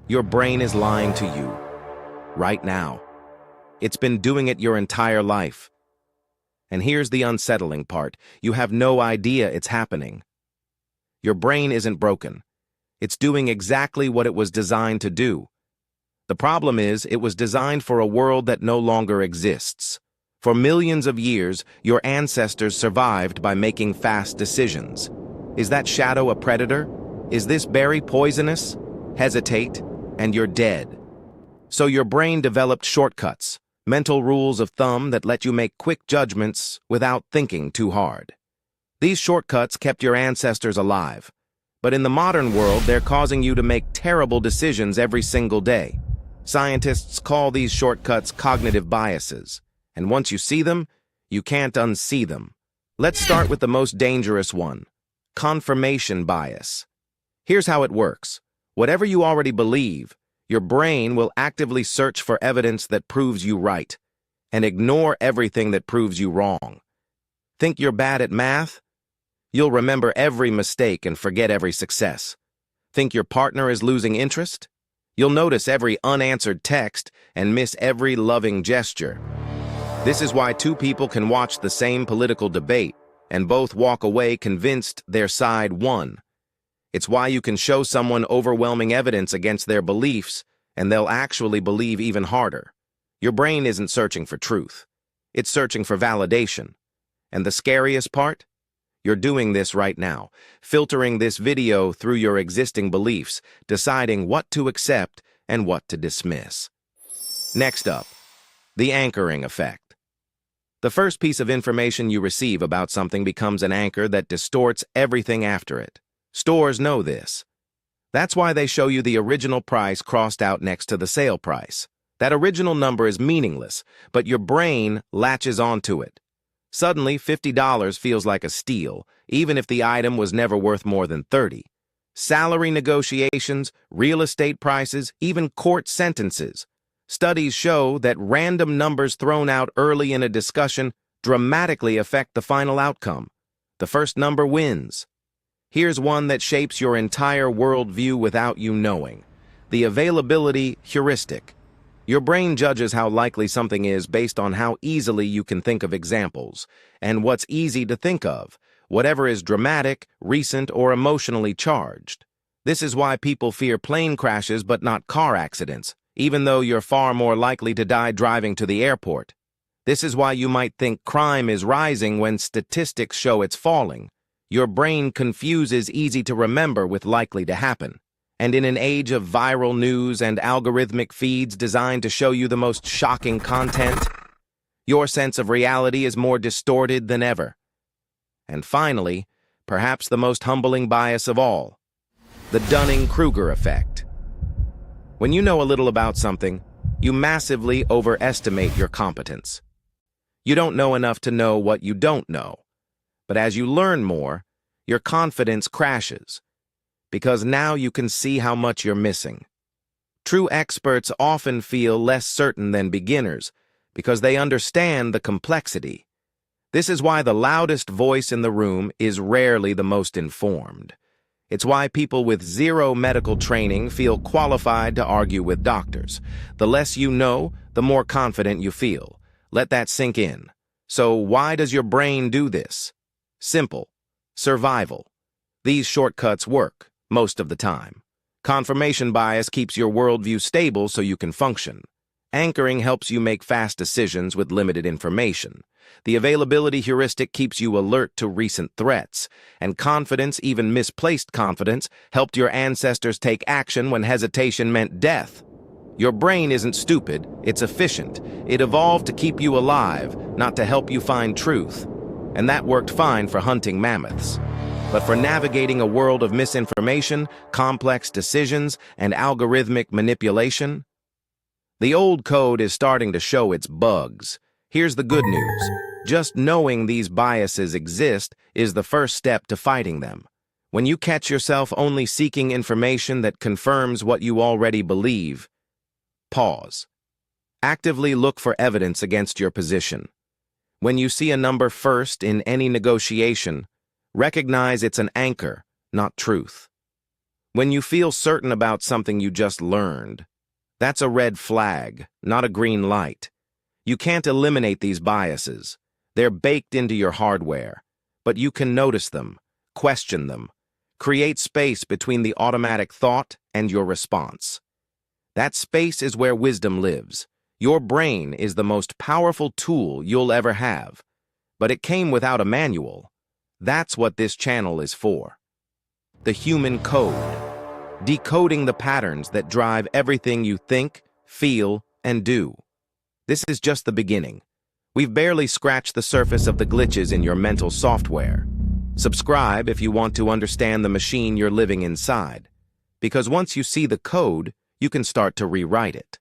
Your brain is lying to you, right now. It's been doing it your entire life. And here's the unsettling part. You have no idea it's happening. Your brain isn't broken. It's doing exactly what it was designed to do. The problem is, it was designed for a world that no longer exists. For millions of years, your ancestors survived by making fast decisions. Is that shadow a predator? Is this berry poisonous? Hesitate, and you're dead. So your brain developed shortcuts, mental rules of thumb that let you make quick judgments without thinking too hard. These shortcuts kept your ancestors alive. But in the modern world, they're causing you to make terrible decisions every single day. Scientists call these shortcuts cognitive biases. And once you see them, you can't unsee them. Let's start with the most dangerous one, confirmation bias. Here's how it works. Whatever you already believe, your brain will actively search for evidence that proves you right and ignore everything that proves you wrong. Think you're bad at math? You'll remember every mistake and forget every success. Think your partner is losing interest? You'll notice every unanswered text and miss every loving gesture. This is why two people can watch the same political debate and both walk away convinced their side won. It's why you can show someone overwhelming evidence against their beliefs and they'll actually believe even harder. Your brain isn't searching for truth. It's searching for validation. And the scariest part? You're doing this right now, filtering this video through your existing beliefs, deciding what to accept and what to dismiss. Next up, the anchoring effect. The first piece of information you receive about something becomes an anchor that distorts everything after it. Stores know this. That's why they show you the original price crossed out next to the sale price. That original number is meaningless, but your brain latches onto it. Suddenly, $50 feels like a steal, even if the item was never worth more than $30. Salary negotiations, real estate prices, even court sentences. Studies show that random numbers thrown out early in a discussion dramatically affect the final outcome. The first number wins. Here's one that shapes your entire worldview without you knowing. The availability heuristic. Your brain judges how likely something is based on how easily you can think of examples, and what's easy to think of, whatever is dramatic, recent, or emotionally charged. This is why people fear plane crashes but not car accidents, even though you're far more likely to die driving to the airport. This is why you might think crime is rising when statistics show it's falling. Your brain confuses easy to remember with likely to happen. And in an age of viral news and algorithmic feeds designed to show you the most shocking content, your sense of reality is more distorted than ever. And finally, perhaps the most humbling bias of all, the Dunning-Kruger effect. When you know a little about something, you massively overestimate your competence. You don't know enough to know what you don't know. But as you learn more, your confidence crashes, because now you can see how much you're missing. True experts often feel less certain than beginners because they understand the complexity. This is why the loudest voice in the room is rarely the most informed. It's why people with zero medical training feel qualified to argue with doctors. The less you know, the more confident you feel. Let that sink in. So why does your brain do this? Simple. Survival. These shortcuts work, most of the time. Confirmation bias keeps your worldview stable so you can function. Anchoring helps you make fast decisions with limited information. The availability heuristic keeps you alert to recent threats. And confidence, even misplaced confidence, helped your ancestors take action when hesitation meant death. Your brain isn't stupid, it's efficient. It evolved to keep you alive, not to help you find truth. And that worked fine for hunting mammoths. But for navigating a world of misinformation, complex decisions, and algorithmic manipulation, the old code is starting to show its bugs. Here's the good news. Just knowing these biases exist is the first step to fighting them. When you catch yourself only seeking information that confirms what you already believe, pause. Actively look for evidence against your position. When you see a number first in any negotiation, recognize it's an anchor, not truth. When you feel certain about something you just learned, that's a red flag, not a green light. You can't eliminate these biases. They're baked into your hardware, but you can notice them, question them, create space between the automatic thought and your response. That space is where wisdom lives. Your brain is the most powerful tool you'll ever have, but it came without a manual. That's what this channel is for. The human code. Decoding the patterns that drive everything you think, feel, and do. This is just the beginning. We've barely scratched the surface of the glitches in your mental software. Subscribe if you want to understand the machine you're living inside, because once you see the code, you can start to rewrite it.